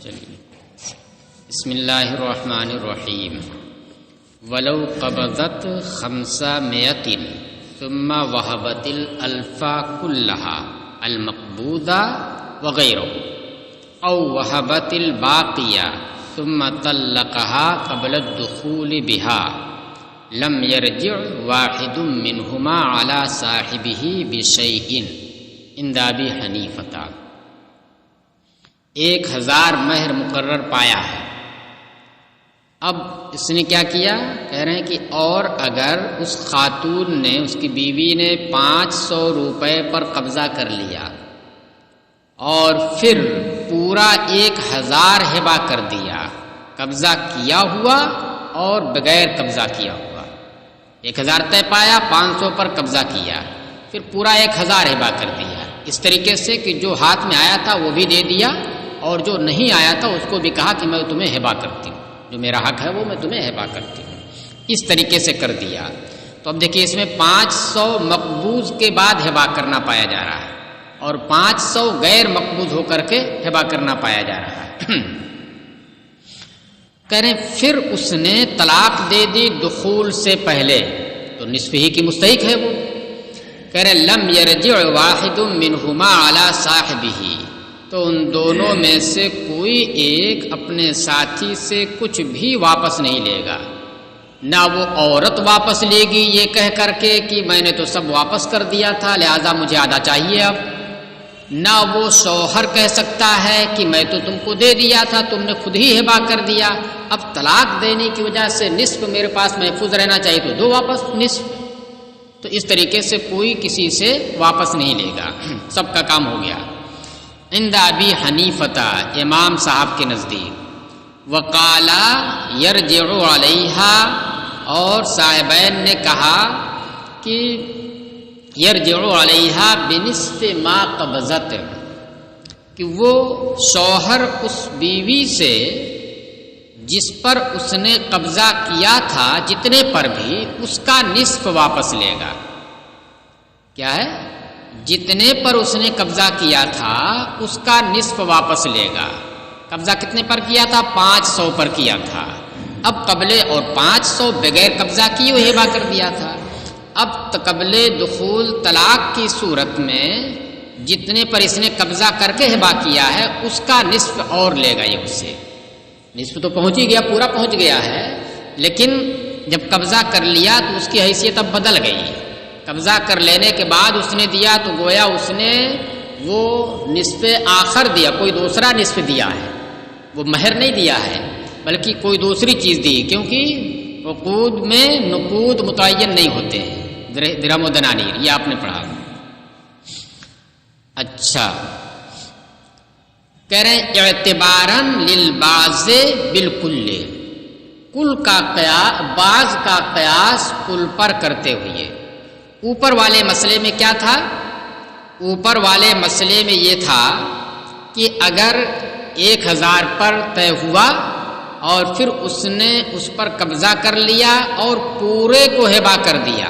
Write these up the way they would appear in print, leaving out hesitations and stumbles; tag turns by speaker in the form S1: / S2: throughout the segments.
S1: چلیے بسم اللہ الرحمن الرحیم ولو قبضت 500 ثم وهبت الالف كلها المقبوضہ وغیرہ او وهبت الباقیہ ثم طلقها قبل الدخول بها لم يرجع واحد منهما على صاحبه بشيء عند ابی حنیفہ۔ 1000 مہر مقرر پایا ہے۔ اب اس نے کیا کیا؟ کہہ رہے ہیں کہ اور اگر اس خاتون نے، اس کی بیوی نے 500 روپے پر قبضہ کر لیا اور پھر پورا 1000 ہبہ کر دیا، قبضہ کیا ہوا اور بغیر قبضہ کیا ہوا، 1000 طے پایا، 500 پر قبضہ کیا، پھر پورا 1000 ہبہ کر دیا، اس طریقے سے کہ جو ہاتھ میں آیا تھا وہ بھی دے دیا اور جو نہیں آیا تھا اس کو بھی کہا کہ میں تمہیں ہبہ کرتی ہوں، جو میرا حق ہے وہ میں تمہیں ہبہ کرتی ہوں، اس طریقے سے کر دیا۔ تو اب دیکھیے اس میں 500 مقبوض کے بعد ہبہ کرنا پایا جا رہا ہے اور 500 غیر مقبوض ہو کر کے ہبہ کرنا پایا جا رہا ہے۔ کہہ رہے پھر اس نے طلاق دے دی دخول سے پہلے، تو نصف ہی کی مستحق ہے وہ۔ کہہ رہے لم یرجع واحد منہما علی صاحبہ، تو ان دونوں میں سے کوئی ایک اپنے ساتھی سے کچھ بھی واپس نہیں لے گا، نہ وہ عورت واپس لے گی یہ کہہ کر کے کہ میں نے تو سب واپس کر دیا تھا لہذا مجھے آدھا چاہیے اب، نہ وہ شوہر کہہ سکتا ہے کہ میں تو تم کو دے دیا تھا، تم نے خود ہی ہبہ کر دیا، اب طلاق دینے کی وجہ سے نصف میرے پاس محفوظ رہنا چاہیے تو دو واپس نصف، تو اس طریقے سے کوئی کسی سے واپس نہیں لے گا، سب کا کام ہو گیا۔ عند ابی حنیفہ، امام صاحب کے نزدیک، وقالا یرجع علیہا، اور صاحبین نے کہا کہ یرجع علیہا بنصف ما قبضت، کہ وہ شوہر اس بیوی سے جس پر اس نے قبضہ کیا تھا جتنے پر بھی اس کا نصف واپس لے گا۔ کیا ہے؟ جتنے پر اس نے قبضہ کیا تھا اس کا نصف واپس لے گا۔ قبضہ کتنے پر کیا تھا؟ 500 پر کیا تھا، اب قبل اور 500 بغیر قبضہ کیے ہوئے ہبہ کر دیا تھا، اب قبل دخول طلاق کی صورت میں جتنے پر اس نے قبضہ کر کے ہبہ کیا ہے اس کا نصف اور لے گا یہ اس سے۔ نصف تو پہنچ ہی گیا، پورا پہنچ گیا ہے، لیکن جب قبضہ کر لیا تو اس کی حیثیت اب بدل گئی۔ قبضہ کر لینے کے بعد اس نے دیا تو گویا اس نے وہ نصف آخر دیا، کوئی دوسرا نصف دیا ہے، وہ مہر نہیں دیا ہے بلکہ کوئی دوسری چیز دی، کیونکہ عقود میں نقود متعین نہیں ہوتے ہیں، درہم و دنانیر، یہ آپ نے پڑھا۔ اچھا، کہہ رہے ہیں اعتباراً للبعض بالکل، کل کا قیاس، بعض کا قیاس کل پر کرتے ہوئے۔ اوپر والے مسئلے میں کیا تھا؟ اوپر والے مسئلے میں یہ تھا کہ اگر 1000 پر طے ہوا اور پھر اس نے اس پر قبضہ کر لیا اور پورے کو ہبہ کر دیا،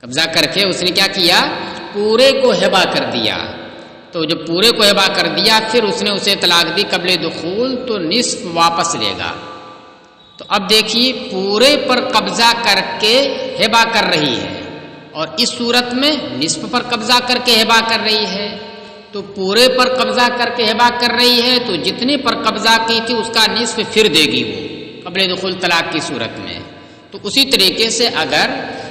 S1: قبضہ کر کے اس نے کیا کیا؟ پورے کو ہبہ کر دیا، تو جب پورے کو ہبہ کر دیا پھر اس نے اسے طلاق دی قبل دخول تو نصف واپس لے گا۔ تو اب دیکھیے پورے پر قبضہ کر کے ہبہ کر رہی ہے اور اس صورت میں نصف پر قبضہ کر کے ہبہ کر رہی ہے، تو پورے پر قبضہ کر کے ہبہ کر رہی ہے تو جتنے پر قبضہ کی تھی اس کا نصف پھر دے گی وہ قبل دخول طلاق کی صورت میں۔ تو اسی طریقے سے اگر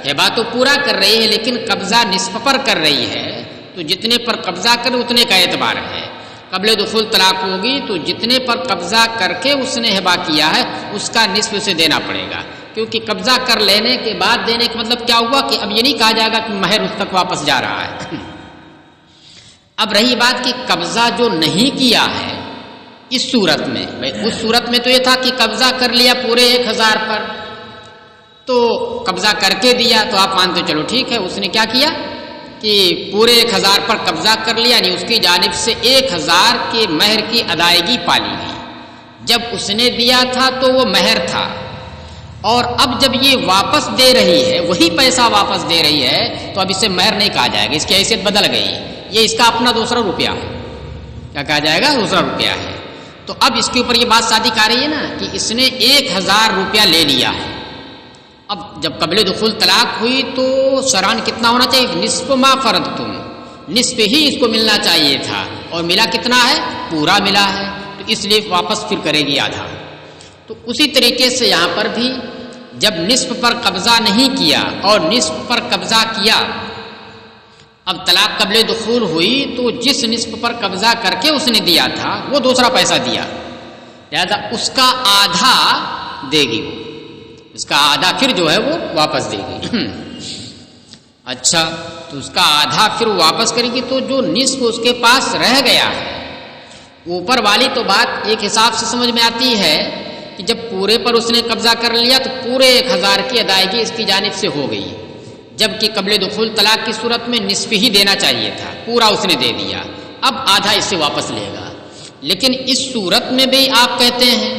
S1: ہبہ تو پورا کر رہی ہے لیکن قبضہ نصف پر کر رہی ہے تو جتنے پر قبضہ کرے اتنے کا اعتبار ہے، قبل دخول طلاق ہوگی تو جتنے پر قبضہ کر کے اس نے ہبہ کیا ہے اس کا نصف اسے دینا پڑے گا، کیونکہ قبضہ کر لینے کے بعد دینے کا مطلب کیا ہوا کہ اب یہ نہیں کہا جائے گا کہ مہر اس تک واپس جا رہا ہے۔ اب رہی بات کہ قبضہ جو نہیں کیا ہے اس صورت میں، اس صورت میں تو یہ تھا کہ قبضہ کر لیا پورے 1000 پر، تو قبضہ کر کے دیا تو آپ مانتے چلو ٹھیک ہے، اس نے کیا کیا کہ پورے 1000 پر قبضہ کر لیا، یعنی اس کی جانب سے 1000 کے مہر کی ادائیگی پالی گئی۔ جب اس نے دیا تھا تو وہ مہر تھا، اور اب جب یہ واپس دے رہی ہے، وہی پیسہ واپس دے رہی ہے، تو اب اسے مہر نہیں کہا جائے گا، اس کی حیثیت بدل گئی، یہ اس کا اپنا دوسرا روپیہ ہے۔ کیا کہا جائے گا؟ دوسرا روپیہ ہے۔ تو اب اس کے اوپر یہ بات صادق آ رہی ہے نا کہ اس نے 1000 روپیہ لے لیا ہے. اب جب قبل دخول طلاق ہوئی تو شرعاً کتنا ہونا چاہیے؟ نصف ما فرضتم، نصف ہی اس کو ملنا چاہیے تھا، اور ملا کتنا ہے؟ پورا ملا ہے، تو اس لیے واپس پھر کرے گی آدھا. تو اسی طریقے سے یہاں پر بھی جب نصف پر قبضہ نہیں کیا اور نصف پر قبضہ کیا، اب طلاق قبل دخول ہوئی تو جس نصف پر قبضہ کر کے اس نے دیا تھا وہ دوسرا پیسہ دیا، لہذا اس کا آدھا دے گی، وہ اس کا آدھا پھر جو ہے وہ واپس دے گی. اچھا، تو اس کا آدھا پھر واپس کرے گی، تو جو نصف اس کے پاس رہ گیا ہے، اوپر والی تو بات ایک حساب سے سمجھ میں آتی ہے کہ جب پورے پر اس نے قبضہ کر لیا تو پورے 1000 کی ادائیگی اس کی جانب سے ہو گئی، جبکہ قبل دخول طلاق کی صورت میں نصف ہی دینا چاہیے تھا، پورا اس نے دے دیا، اب آدھا اس سے واپس لے گا. لیکن اس صورت میں بھی آپ کہتے ہیں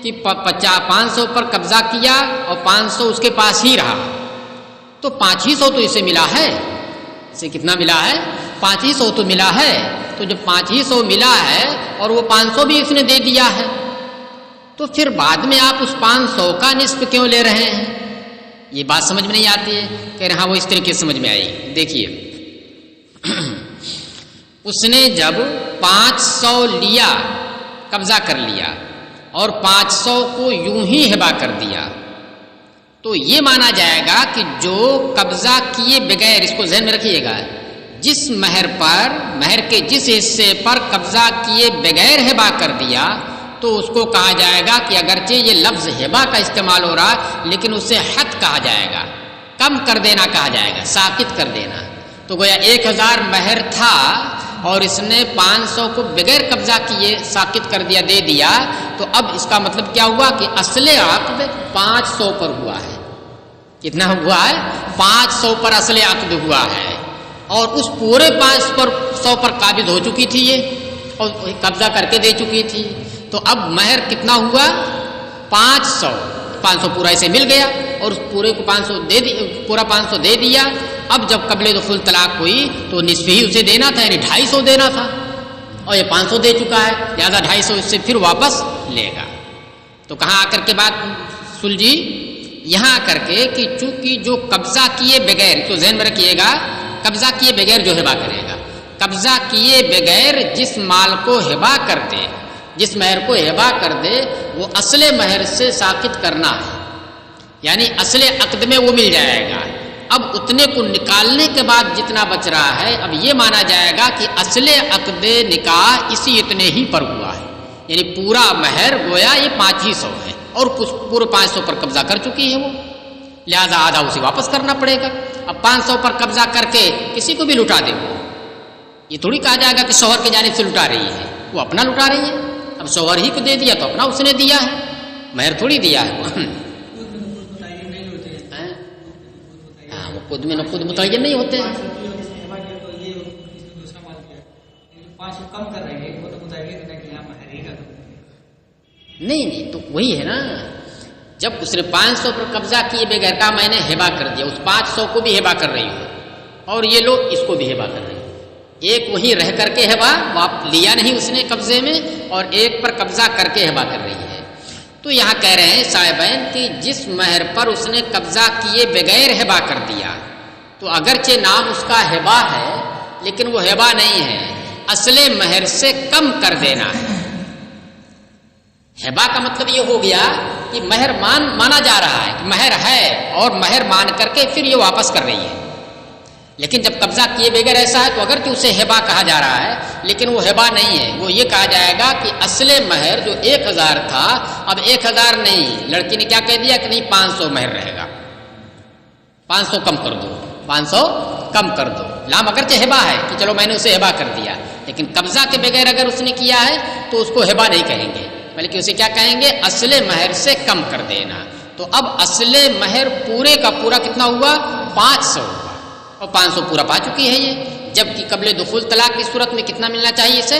S1: کہ 500 پر قبضہ کیا اور 500 اس کے پاس ہی رہا، تو 500 تو اسے ملا ہے، اسے کتنا ملا ہے؟ 500 تو ملا ہے. تو جب 500 ملا ہے اور وہ 500 بھی اس نے دے دیا ہے، تو پھر بعد میں آپ اس 500 کا نصف کیوں لے رہے ہیں؟ یہ بات سمجھ میں نہیں آتی ہے. کہہ رہے ہاں وہ اس طریقے سے سمجھ میں آئی. دیکھیے اس نے جب 500 لیا، قبضہ کر لیا، اور 500 کو یوں ہی ہبا کر دیا، تو یہ مانا جائے گا کہ جو قبضہ کیے بغیر، اس کو ذہن میں رکھیے گا، جس مہر پر، مہر کے جس حصے پر قبضہ کیے بغیر ہبا کر دیا، تو اس کو کہا جائے گا کہ اگرچہ یہ لفظ ہبا کا استعمال ہو رہا لیکن اسے حد کہا جائے گا، کم کر دینا کہا جائے گا، ساقط کر دینا. تو گویا 1000 مہر تھا اور اس نے 500 کو بغیر قبضہ کیے ساقط کر دیا، دے دیا، تو اب اس کا مطلب کیا ہوا کہ اصل عقد 500 پر ہوا ہے. کتنا ہوا ہے؟ 500 پر اصل عقد ہوا ہے، اور اس پورے 500 پر قابض ہو چکی تھی یہ، اور قبضہ کر کے دے چکی تھی. تو اب مہر کتنا ہوا؟ 500 پورا اسے مل گیا، اور اس پورے کو 500 دے دی، پورا 500 دے دیا. اب جب قبل دخول طلاق ہوئی تو نصف ہی اسے دینا تھا، یعنی 250 دینا تھا، اور یہ 500 دے چکا ہے، لہٰذا 250 اس سے پھر واپس لے گا. تو کہاں آ کر کے بات سلجھی؟ یہاں آ کر کے کہ چونکہ جو قبضہ کیے بغیر، تو ذہن میں رکھیے گا، قبضہ کیے بغیر جو ہبا کرے گا، قبضہ کیے بغیر جس مال کو ہبا کر دے، جس مہر کو ہبا کر دے، وہ اصل مہر سے ساقط کرنا ہے، یعنی اصل عقد میں وہ مل جائے گا. اب اتنے کو نکالنے کے بعد جتنا بچ رہا ہے، اب یہ مانا جائے گا کہ اصل عقد نکاح اسی اتنے ہی پر ہوا ہے، یعنی پورا مہر گویا یہ 500 ہے، اور کچھ پورے 500 پر قبضہ کر چکی ہے وہ، لہذا آدھا اسے واپس کرنا پڑے گا. اب 500 پر قبضہ کر کے کسی کو بھی لٹا دے، یہ تھوڑی کہا جائے گا کہ شوہر کی جانب سے لٹا رہی ہے، وہ اپنا لٹا رہی ہے. اب شوہر ہی کو دے دیا تو اپنا اس نے دیا ہے، مہر تھوڑی دیا ہے. ہاں، وہ خود میں نہ خود متعین نہیں ہوتے ہیں. نہیں، تو وہی ہے نا، جب اس نے 500 پر قبضہ کیے بغیر کا میں نے ہبا کر دیا، اس 500 کو بھی ہبا کر رہی ہوں، اور یہ لوگ اس کو بھی ہبا کر رہے ہیں. ایک وہی رہ کر کے ہبا لیا نہیں اس نے قبضے میں، اور ایک پر قبضہ کر کے ہبا کر رہی ہے. تو یہاں کہہ رہے ہیں صاحبین کہ جس مہر پر اس نے قبضہ کیے بغیر ہبا کر دیا، تو اگرچہ نام اس کا ہبا ہے لیکن وہ ہبا نہیں ہے، اصل مہر سے کم کر دینا ہے. ہبا کا مطلب یہ ہو گیا کہ مہر مانا جا رہا ہے کہ مہر ہے، اور مہر مان کر کے پھر یہ واپس کر رہی ہے. لیکن جب قبضہ کیے بغیر ایسا ہے تو اگرچہ اسے ہبا کہا جا رہا ہے لیکن وہ ہبا نہیں ہے، وہ یہ کہا جائے گا کہ اصل مہر جو 1000 تھا اب 1000 نہیں، لڑکی نے کیا کہہ دیا کہ نہیں 500 مہر رہے گا، 500 کم کر دو، 500 کم کر دو. لام اگرچہ ہبا ہے کہ چلو میں نے اسے ہبا کر دیا، لیکن قبضہ کے بغیر اگر اس نے کیا ہے تو اس کو ہبا نہیں کہیں گے، بلکہ اسے کیا کہیں گے؟ اصل مہر سے کم کر دینا. تو اب اصل مہر پورے کا پورا کتنا ہوا؟ 500 ہوا، اور 500 پورا پا چکی ہے یہ، جبکہ قبل دخول طلاق کی صورت میں کتنا ملنا چاہیے اسے؟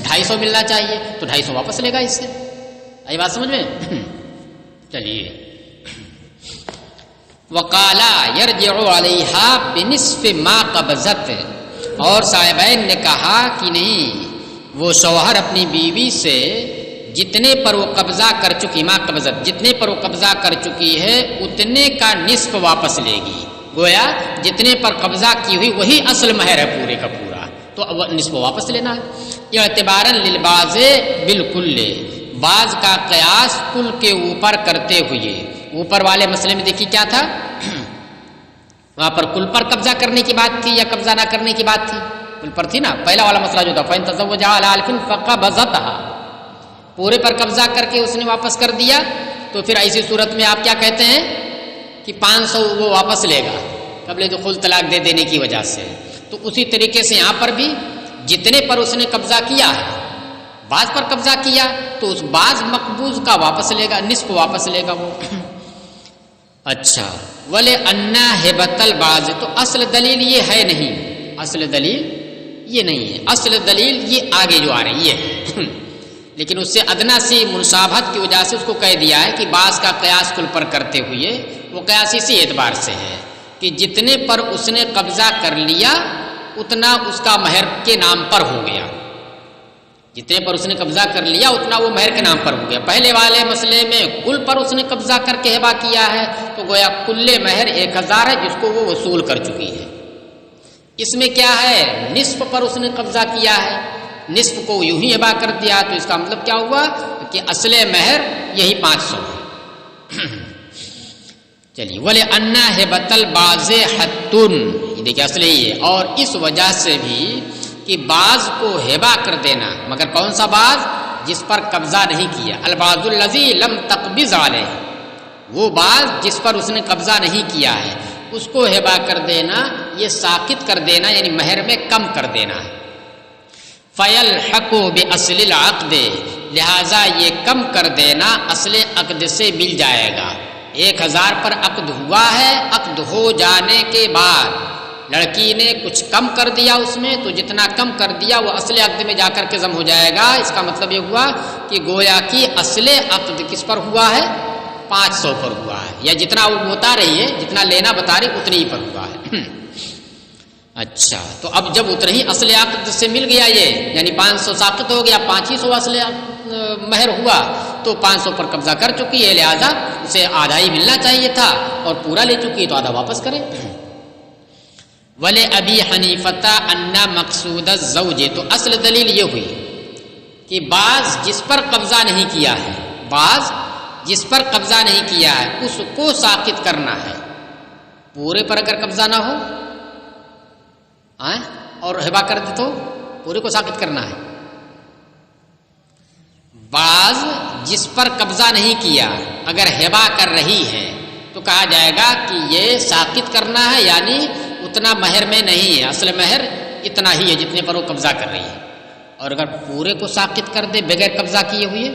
S1: 250 ملنا چاہیے، تو 250 واپس لے گا اس سے. آئی بات سمجھ میں؟ چلیے. وقالا یرجع علیہا بنصف ما قبضت، اور صاحبین نے کہا کہ نہیں، وہ شوہر اپنی بیوی سے جتنے پر وہ قبضہ کر چکی، ما قبضت، جتنے پر وہ قبضہ کر چکی ہے اتنے کا نصف واپس لے گی. گویا جتنے پر قبضہ کی ہوئی وہی اصل مہر ہے پورے کا پورا، تو نصف واپس لینا ہے. اعتباراً للبعض بالکل، بعض کا قیاس کل کے اوپر کرتے ہوئے. اوپر والے مسئلے میں دیکھیے کیا تھا، وہاں پر کل پر قبضہ کرنے کی بات تھی یا قبضہ نہ کرنے کی بات تھی؟ کل پر تھی نا. پہلا والا مسئلہ جو تھا فَإِن تَزَوَّجَ عَلَىٰ أَلْفٍ فَقَبَضَتْهَا، پورے پر قبضہ کر کے اس نے واپس کر دیا، تو پھر ایسی صورت میں آپ کیا کہتے ہیں کہ 500 وہ واپس لے گا قبل دخول طلاق دے دینے کی وجہ سے. تو اسی طریقے سے یہاں پر بھی جتنے پر اس نے قبضہ کیا ہے، بعض پر قبضہ کیا تو اس بعض مقبوض کا واپس لے گا، نصف واپس لے گا وہ. اچھا، وَلِأَنَّا هِبَةَ الْبَعْضِ، تو اصل دلیل یہ ہے نہیں، اصل دلیل یہ نہیں ہے، اصل دلیل یہ آگے جو آ رہی ہے لیکن اس سے ادنا سی مناسبت کی وجہ سے اس کو کہہ دیا ہے کہ بعض کا قیاس کل پر کرتے ہوئے وہ قیاس اسی اعتبار سے ہے کہ جتنے پر اس نے قبضہ کر لیا اتنا اس کا مہر کے نام پر ہو گیا، جتنے پر اس نے قبضہ کر لیا اتنا وہ مہر کے نام پر ہو گیا. پہلے والے مسئلے میں کل پر اس نے قبضہ کر کے ہبا کیا ہے تو گویا کل مہر 1000 ہے جس کو وہ وصول کر چکی ہے. اس میں کیا ہے، نصف پر اس نے قبضہ کیا ہے، نصف کو یوں ہی ہبا کر دیا، تو اس کا مطلب کیا ہوا کہ اصل مہر یہی 500 ہے. چلیے، وَلِأَنَّا هِبَةَ الْبَعْضِ حَتٌّ، یہ دیکھیں اصل یہ ہے. اور اس وجہ سے بھی کہ بعض کو ہبا کر دینا، مگر کون سا بعض؟ جس پر قبضہ نہیں کیا. البعض الذی لم تقبض علیہ، وہ بعض جس پر اس نے قبضہ نہیں کیا ہے اس کو ہبا کر دینا، یہ ساقط کر دینا یعنی مہر میں کم کر دینا ہے. فَيَلْحَقُ بِأَصْلِ الْعَقْدِ، لہذا یہ کم کر دینا اصل عقد سے مل جائے گا. 1000 پر عقد ہوا ہے، عقد ہو جانے کے بعد لڑکی نے کچھ کم کر دیا اس میں، تو جتنا کم کر دیا وہ اصل عقد میں جا کر کے ضم ہو جائے گا. اس کا مطلب یہ ہوا کہ گویا کی اصل عقد کس پر ہوا ہے؟ 500 پر ہوا ہے، یا جتنا وہ بتا رہی ہے، جتنا لینا بتا رہی اتنی ہی پر ہوا ہے. اچھا، تو اب جب اتنا ہی اصل عقد سے مل گیا یہ، یعنی 500 ساقط ہو گیا، 500 اصل مہر ہوا، تو 500 پر قبضہ کر چکی ہے، لہذا اسے آدھا ہی ملنا چاہیے تھا اور پورا لے چکی ہے تو آدھا واپس کرے. وَلِأَبِي حَنِيفَةَ أَنَّ مَقْصُودَ الزَّوْجِ، تو اصل دلیل یہ ہوئی کہ بعض جس پر قبضہ نہیں کیا ہے، بعض جس پر قبضہ نہیں کیا ہے اس کو ساقط کرنا ہے. پورے پر اگر قبضہ نہ ہو اور ہبا کر دے تو پورے کو ساقط کرنا ہے. بعض جس پر قبضہ نہیں کیا اگر ہبا کر رہی ہے تو کہا جائے گا کہ یہ ساقط کرنا ہے، یعنی اتنا مہر میں نہیں ہے، اصل مہر اتنا ہی ہے جتنے پر وہ قبضہ کر رہی ہے. اور اگر پورے کو ساقط کر دے بغیر قبضہ کیے ہوئے،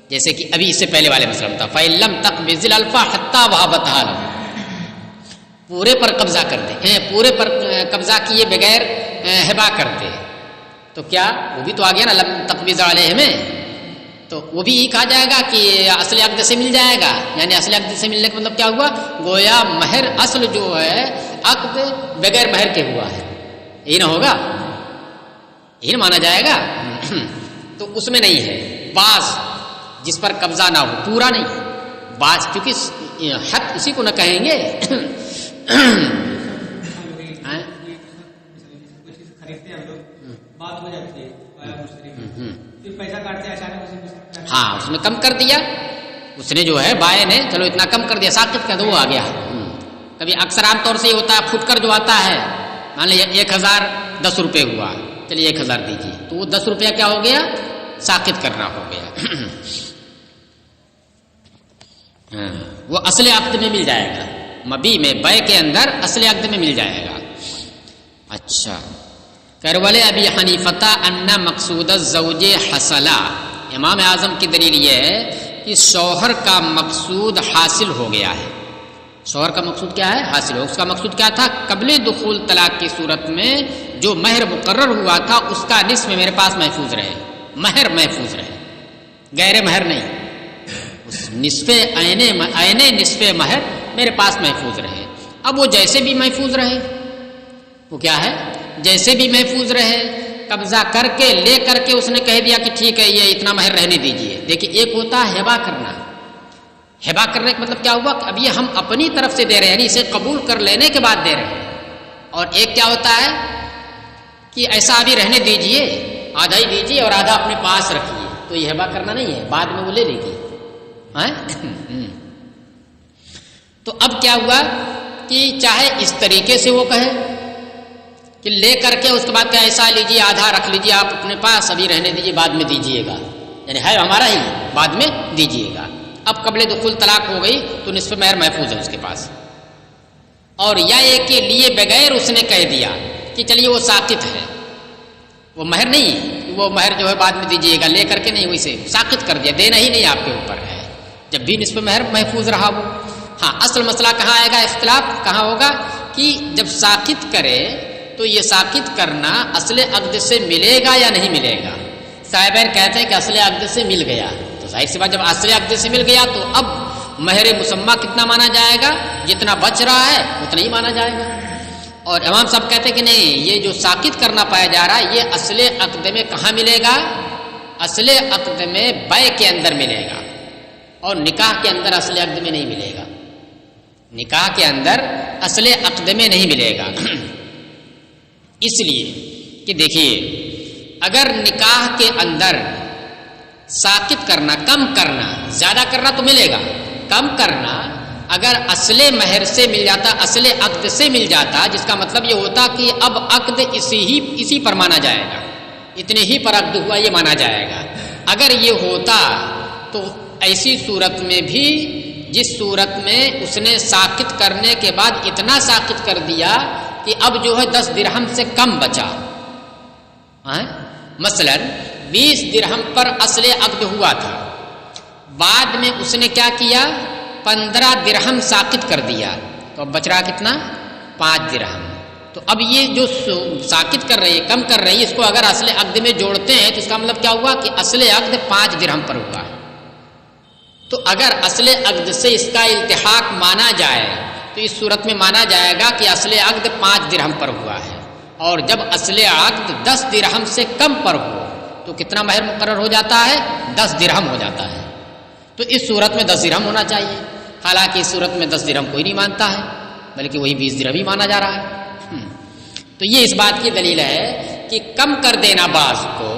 S1: جیسے کہ ابھی اس سے پہلے والے مسئلہ میں تھا فَإِن لَمْ تَقْبِضِ الْأَلْفَ حَتَّى وَهَبَتْهَا لَهُ، پورے پر قبضہ کر دے، پورے پر قبضہ کیے بغیر ہبا کر دے، تو کیا وہ بھی تو آ گیا نا لم تقبض علیہ میں، تو وہ بھی یہ کہا جائے گا کہ اصل عقد سے مل جائے گا. یعنی اصل عقد سے ملنے کا مطلب کیا ہوا، گویا مہر اصل جو ہے عقد بغیر مہر کے ہوا ہے، یہی نہ ہوگا، یہی نہ مانا جائے گا. تو اس میں نہیں ہے بعض جس پر قبضہ نہ ہو، پورا نہیں، بعض، کیونکہ حق اسی کو نہ کہیں گے. ہاں، اس میں کم کر دیا، اس نے جو ہے بائے نے چلو اتنا کم کر دیا، ساقط کر دو، وہ آ گیا. کبھی اکثر عام طور سے یہ ہوتا ہے پھٹ کر جو آتا ہے، مان لیا 1010 روپے ہوا، چلیے 1000 دیجیے، تو وہ 10 روپیہ کیا ہو گیا، ساقط کرنا ہو گیا. وہ اصل عقد میں مل جائے گا، مبی میں بے کے اندر اصل عقد میں مل جائے گا. اچھا، کرولے ابی حنیفہ ان مقصود الزوج حصل، امام اعظم کی دلیل یہ ہے کہ شوہر کا مقصود حاصل ہو گیا ہے. شوہر کا مقصود کیا ہے، حاصل ہو. اس کا مقصود کیا تھا، قبل دخول طلاق کی صورت میں جو مہر مقرر ہوا تھا اس کا نصف میرے پاس محفوظ رہے، مہر محفوظ رہے، غیر مہر نہیں، اس نصف عین نصف مہر میرے پاس محفوظ رہے. اب وہ جیسے بھی محفوظ رہے، وہ کیا ہے، جیسے بھی محفوظ رہے، قبضہ کر کے لے کر کے اس نے کہہ دیا کہ ٹھیک ہے یہ اتنا مہر رہنے دیجئے. دیکھیے ایک ہوتا ہے ہبا کرنا. ہبا کرنے کا مطلب کیا ہوا کہ اب یہ ہم اپنی طرف سے دے رہے ہیں یعنی اسے قبول کر لینے کے بعد دے رہے ہیں. اور ایک کیا ہوتا ہے کہ ایسا ابھی رہنے دیجئے, آدھا ہی دیجئے اور آدھا اپنے پاس رکھیے. تو یہ ہبا کرنا نہیں ہے, بعد میں وہ لے لے گی. تو اب کیا ہوا کہ چاہے اس طریقے سے وہ کہے کہ لے کر کے اس کے بعد کہ ایسا لیجیے آدھا رکھ لیجیے آپ اپنے پاس, ابھی رہنے دیجیے بعد میں دیجیے گا, یعنی ہے ہمارا ہی بعد میں دیجیے گا. اب قبل دخول طلاق ہو گئی تو نصف مہر محفوظ ہے اس کے پاس. اور یا یہ کہ لیے بغیر اس نے کہہ دیا کہ چلیے وہ ساقط ہے, وہ مہر نہیں, وہ مہر جو ہے بعد میں دیجیے گا, لے کر کے نہیں, ویسے ساقط کر دیا, دینا ہی نہیں آپ کے اوپر ہے, جب بھی نصف مہر محفوظ رہا وہ. ہاں اصل مسئلہ کہاں آئے گا, اختلاف کہاں ہوگا کہ جب ساقط کرے تو یہ ساقط کرنا اصل عقد سے ملے گا یا نہیں ملے گا. صاحبین کہتے ہیں کہ اصل عقد سے مل گیا, تو ظاہر سی بات جب اصل عقد سے مل گیا تو اب مہر مسمہ کتنا مانا جائے گا, جتنا بچ رہا ہے اتنا ہی مانا جائے گا. اور امام صاحب کہتے ہیں کہ نہیں, یہ جو ساقط کرنا پایا جا رہا ہے یہ اصل عقد میں کہاں ملے گا, اصل عقد میں بیع کے اندر ملے گا, اور نکاح کے اندر اصل عقد میں نہیں ملے گا. نکاح کے اندر اصل عقد میں نہیں ملے گا. اس لیے کہ دیکھیے اگر نکاح کے اندر ساقط کرنا, کم کرنا, زیادہ کرنا تو ملے گا, کم کرنا اگر اصل مہر سے مل جاتا, اصل عقد سے مل جاتا, جس کا مطلب یہ ہوتا کہ اب عقد اسی پر مانا جائے گا, اتنے ہی پر عقد ہوا یہ مانا جائے گا. اگر یہ ہوتا تو ایسی صورت میں بھی جس صورت میں اس نے ساقط کرنے کے بعد اتنا ساقط کر دیا کہ اب جو ہے 10 درہم سے کم بچا, مثلا 20 درہم پر اصل عقد ہوا تھا, بعد میں اس نے کیا کیا 15 درہم ساقط کر دیا, تو اب بچ رہا کتنا 5 درہم. تو اب یہ جو ساقط کر رہی ہے, کم کر رہی ہے, اس کو اگر اصل عقد میں جوڑتے ہیں تو اس کا مطلب کیا ہوا کہ اصل عقد 5 درہم پر ہوا. تو اگر اصل عقد سے اس کا التحاق مانا جائے تو اس صورت میں مانا جائے گا کہ اصل عقد 5 درہم پر ہوا ہے, اور جب اصل عقد 10 درہم سے کم پر ہو تو کتنا مہر مقرر ہو جاتا ہے, 10 درہم ہو جاتا ہے. تو اس صورت میں 10 درہم ہونا چاہیے, حالانکہ اس صورت میں 10 درہم کوئی نہیں مانتا ہے, بلکہ وہی 20 درہم ہی مانا جا رہا ہے. تو یہ اس بات کی دلیل ہے کہ کم کر دینا بعض کو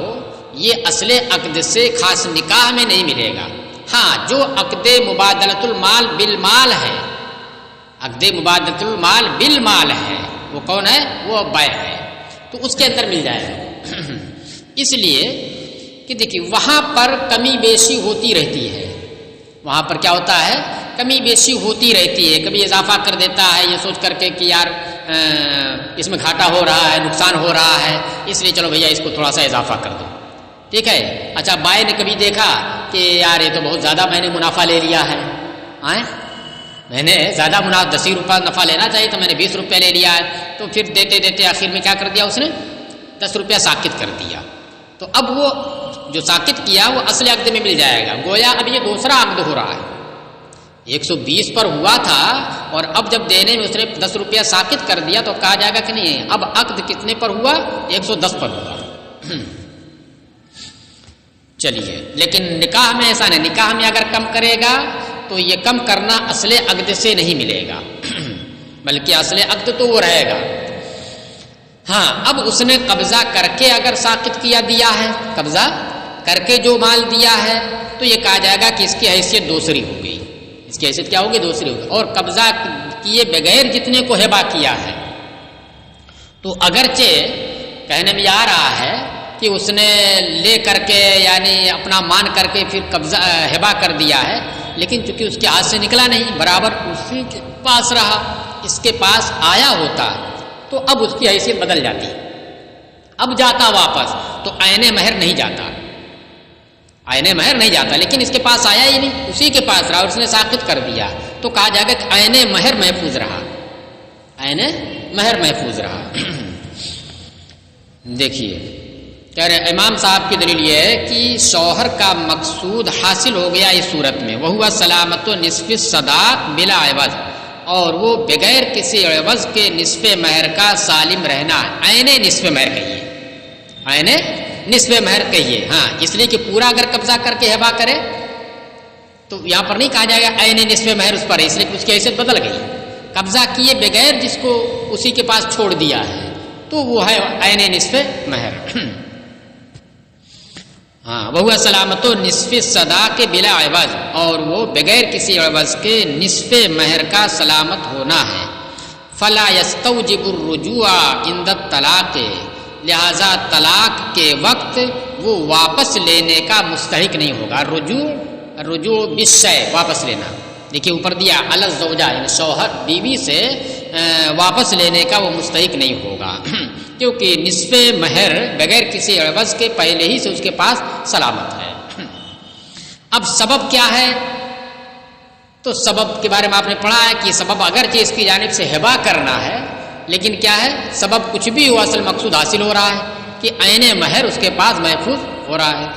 S1: یہ اصل عقد سے خاص نکاح میں نہیں ملے گا. ہاں جو عقد مبادلۃ المال بالمال ہے, عقد مبادلۃ المال بالمال ہے, وہ کون ہے, وہ بیع ہے, تو اس کے اندر مل جائے گا. اس لیے کہ دیکھیے وہاں پر کمی بیشی ہوتی رہتی ہے, وہاں پر کیا ہوتا ہے, کمی بیشی ہوتی رہتی ہے. کبھی اضافہ کر دیتا ہے یہ سوچ کر کے کہ یار اس میں گھاٹا ہو رہا ہے, نقصان ہو رہا ہے, اس لیے چلو بھیا اس کو تھوڑا سا اضافہ کر دو, ٹھیک ہے. اچھا بائے نے کبھی دیکھا کہ یار یہ تو بہت زیادہ میں نے منافع لے لیا ہے, میں نے زیادہ 10 روپیہ نفع لینا چاہیے تو میں نے 20 روپیہ لے لیا ہے, تو پھر دیتے دیتے آخر میں کیا کر دیا اس نے 10 روپیہ ساقط کر دیا. تو اب وہ جو ساقط کیا وہ اصل عقد میں مل جائے گا. گویا اب یہ دوسرا عقد ہو رہا ہے, 120 پر ہوا تھا اور اب جب دینے میں اس نے 10 روپیہ ساقط کر دیا تو کہا جائے گا کہ نہیں اب عقد کتنے پر ہوا, 110 پر ہوا. چلیے لیکن نکاح میں ایسا نہیں, نکاح میں اگر کم کرے گا تو یہ کم کرنا اصل عقد سے نہیں ملے گا بلکہ اصل عقد تو وہ رہے گا. ہاں اب اس نے قبضہ کر کے اگر ساقط کیا دیا ہے, قبضہ کر کے جو مال دیا ہے تو یہ کہا جائے گا کہ اس کی حیثیت دوسری ہو گئی, اس کی حیثیت کیا ہوگی, دوسری ہوگی. اور قبضہ کیے بغیر جتنے کو ہبہ کیا ہے تو اگرچہ کہنے میں آ رہا ہے کہ اس نے لے کر کے یعنی اپنا مان کر کے پھر قبضہ ہبہ کر دیا ہے, لیکن چونکہ اس کے ہاتھ سے نکلا نہیں, برابر اسی کے پاس رہا, اس کے پاس آیا ہوتا تو اب اس کی حیثیت بدل جاتی, اب جاتا واپس تو عین مہر نہیں جاتا, عین مہر نہیں جاتا, لیکن اس کے پاس آیا ہی نہیں, اسی کے پاس رہا اور اس نے ساقط کر دیا تو کہا جائے گا کہ عین مہر محفوظ رہا, عین مہر محفوظ رہا. دیکھیے کہہ رہے امام صاحب کی دلیل یہ ہے کہ شوہر کا مقصود حاصل ہو گیا اس صورت میں, وہ سلامت و نصف صداق بلا عوض, اور وہ بغیر کسی عوض کے نصف مہر کا سالم رہنا, عین نصف مہر کہیے, عین نصف مہر کہیے، ہاں اس لیے کہ پورا اگر قبضہ کر کے ہبا کرے تو یہاں پر نہیں کہا جائے گا عین نصف مہر اس پر ہے، اس لیے کہ اس کی حیثیت بدل گئی. قبضہ کیے بغیر جس کو اسی کے پاس چھوڑ دیا ہے تو وہ ہے عین نصف مہر. ہاں وہ سلامت و نصف صدا کے بلا عوض، اور وہ بغیر کسی عوض کے نصف مہر کا سلامت ہونا ہے. فلا یستوجب الرجوع عند الطلاق، لہذا طلاق کے وقت وہ واپس لینے کا مستحق نہیں ہوگا. رجوع بالشیء واپس لینا، دیکھیے اوپر دیا علی الزوجہ یعنی شوہر بیوی سے واپس لینے کا وہ مستحق نہیں ہوگا کیونکہ نصف مہر بغیر کسی عوض کے پہلے ہی سے اس کے پاس سلامت ہے. اب سبب کیا ہے؟ تو سبب کے بارے میں آپ نے پڑھا ہے کہ سبب اگرچہ اس کی جانب سے ہبا کرنا ہے لیکن کیا ہے، سبب کچھ بھی ہوا اصل مقصود حاصل ہو رہا ہے کہ عین مہر اس کے پاس محفوظ ہو رہا ہے.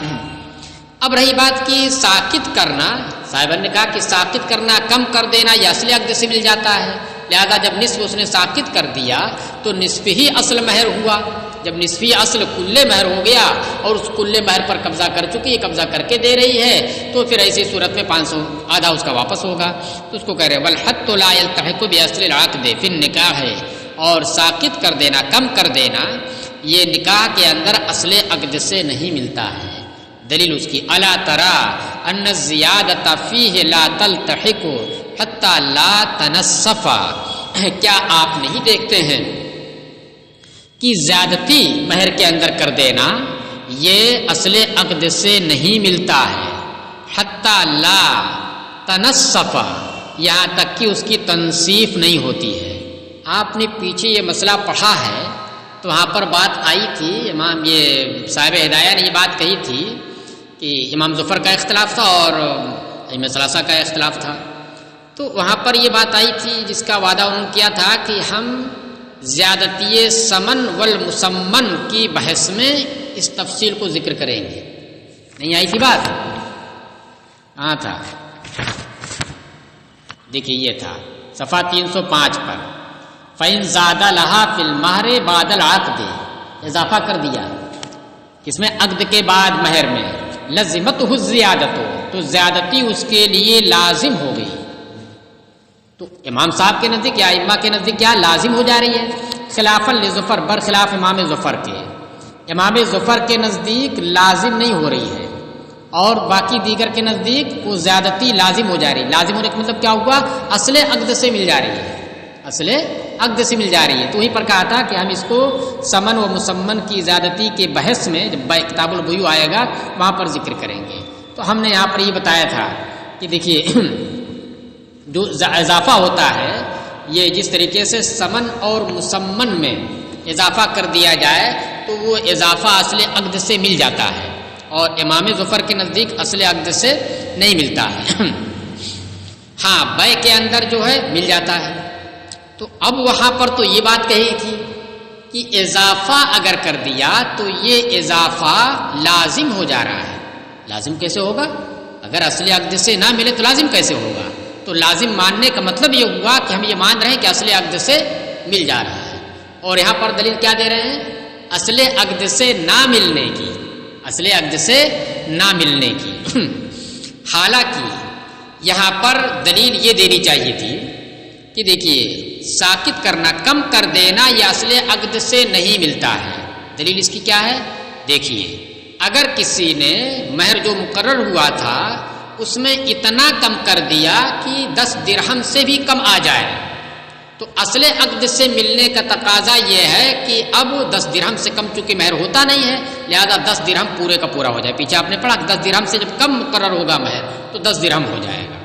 S1: اب رہی بات کی ساکت کرنا، صاحب نے کہا کہ ساکت کرنا کم کر دینا یہ اصل عقد سے مل جاتا ہے، لہذا جب نصف اس نے ساکت کر دیا تو نصف ہی اصل مہر ہوا. جب نصفی اصل کل مہر ہو گیا اور اس کل مہر پر قبضہ کر چکی ہے، قبضہ کر کے دے رہی ہے، تو پھر ایسی صورت میں 500 آدھا اس کا واپس ہوگا. تو اس کو کہہ رہے والحد لا یلتحق باصل العقد فی النکاح، اور ساکت کر دینا کم کر دینا یہ نکاح کے اندر اصل عقد سے نہیں ملتا ہے. دلیل اس کی الا ترى ان الزیادۃ فیہ لا تلتحق حتی لا تنصف، کیا آپ نہیں دیکھتے ہیں کہ زیادتی مہر کے اندر کر دینا یہ اصل عقد سے نہیں ملتا ہے. حتی لا تنصف، یہاں تک کہ اس کی تنصیف نہیں ہوتی ہے. آپ نے پیچھے یہ مسئلہ پڑھا ہے تو وہاں پر بات آئی تھی، امام یہ صاحب ہدایہ نے یہ بات کہی تھی کہ امام ظفر کا اختلاف تھا اور ائمہ ثلاثہ کا اختلاف تھا. تو وہاں پر یہ بات آئی تھی جس کا وعدہ انہوں نے کیا تھا کہ ہم زیادتی سمن والمسمن کی بحث میں اس تفصیل کو ذکر کریں گے. نہیں آئی تھی بات؟ ہاں تھا، دیکھیے یہ تھا صفحہ 305 پر. فَإِن زَادَ لَهَا فِي الْمَهْرِ بَعْدَ الْعَقْدِ، اضافہ کر دیا کس میں؟ عقد کے بعد مہر میں. لَزِمَتْهُ الزِّيَادَةُ، تو زیادتی اس کے لیے لازم ہو گئی. تو امام صاحب کے نزدیک یا ائمہ کے نزدیک کیا لازم ہو جا رہی ہے؟ خلافاً لظفر، برخلاف امام ظفر کے. امام ظفر کے نزدیک لازم نہیں ہو رہی ہے اور باقی دیگر کے نزدیک وہ زیادتی لازم ہو جا رہی ہے. لازم ہونے کا مطلب کیا ہوا؟ اصل عقد سے مل جا رہی ہے، اصل عقد سے مل جا رہی ہے. تو وہیں پر کہا تھا کہ ہم اس کو سمن و مسمن کی زیادتی کے بحث میں جب کتاب البیوع آئے گا وہاں پر ذکر کریں گے. تو ہم نے یہاں پر یہ بتایا تھا کہ دیکھیے جو اضافہ ہوتا ہے یہ جس طریقے سے سمن اور مسمن میں اضافہ کر دیا جائے تو وہ اضافہ اصل عقد سے مل جاتا ہے اور امام ظفر کے نزدیک اصل عقد سے نہیں ملتا ہے. ہاں بے کے اندر جو ہے مل جاتا ہے. تو اب وہاں پر تو یہ بات کہی تھی کہ اضافہ اگر کر دیا تو یہ اضافہ لازم ہو جا رہا ہے. لازم کیسے ہوگا؟ اگر اصل عقد سے نہ ملے تو لازم کیسے ہوگا؟ تو لازم ماننے کا مطلب یہ ہوا کہ ہم یہ مان رہے ہیں کہ اصل عقد سے مل جا رہا ہے. اور یہاں پر دلیل کیا دے رہے ہیں؟ اصل عقد سے نہ ملنے کی، اصل عقد سے نہ ملنے کی. حالانکہ یہاں پر دلیل یہ دینی چاہیے تھی کہ دیکھیے ساکت کرنا کم کر دینا یہ اصل عقد سے نہیں ملتا ہے. دلیل اس کی کیا ہے؟ دیکھیے اگر کسی نے مہر جو مقرر ہوا تھا اس میں اتنا کم کر دیا کہ 10 درہم سے بھی کم آ جائے تو اصل عقد سے ملنے کا تقاضا یہ ہے کہ اب 10 درہم سے کم چونکہ مہر ہوتا نہیں ہے لہذا 10 درہم پورے کا پورا ہو جائے. پیچھے آپ نے پڑھا 10 درہم سے جب کم مقرر ہوگا مہر تو 10 درہم ہو جائے گا،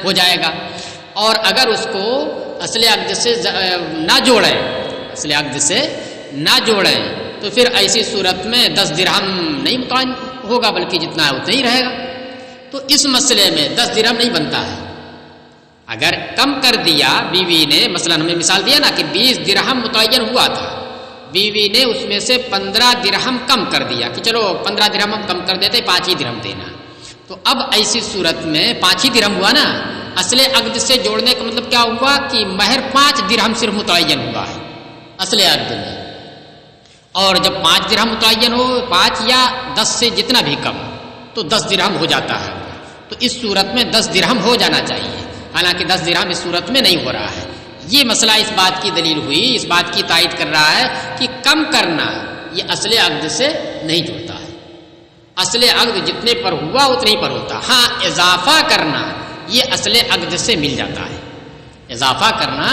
S1: ہو جائے گا. اور اگر اس کو اصل عقد سے نہ جوڑیں، اصل عقد سے نہ جوڑیں تو پھر ایسی صورت میں 10 درہم نہیں متعین ہوگا بلکہ جتنا ہے اتنا ہی رہے گا. تو اس مسئلے میں 10 درہم نہیں بنتا ہے. اگر کم کر دیا بیوی نے، مثلا ہمیں مثال دیا نا کہ 20 درہم متعین ہوا تھا، بیوی نے اس میں سے 15 درہم کم کر دیا کہ چلو 15 درہم ہم کم کر دیتے 5 ہی درہم دینا. تو اب ایسی صورت میں 5 ہی درہم ہوا نا. اصل عقد سے جوڑنے کا مطلب کیا ہوا کہ مہر 5 درہم صرف متعین ہوا ہے اصل عقد میں. اور جب 5 درہم متعین ہو، 5 یا 10 سے جتنا بھی کم، تو 10 درہم ہو جاتا ہے، تو اس صورت میں 10 درہم ہو جانا چاہیے، حالانکہ 10 درہم اس صورت میں نہیں ہو رہا ہے۔ یہ مسئلہ اس بات کی دلیل ہوئی، اس بات کی تائید کر رہا ہے کہ کم کرنا یہ اصل عقد سے نہیں جڑتا ہے، اصل عقد جتنے پر ہوا اتنے ہی پر ہوتا، ہاں اضافہ کرنا یہ اصل عقد سے مل جاتا ہے، اضافہ کرنا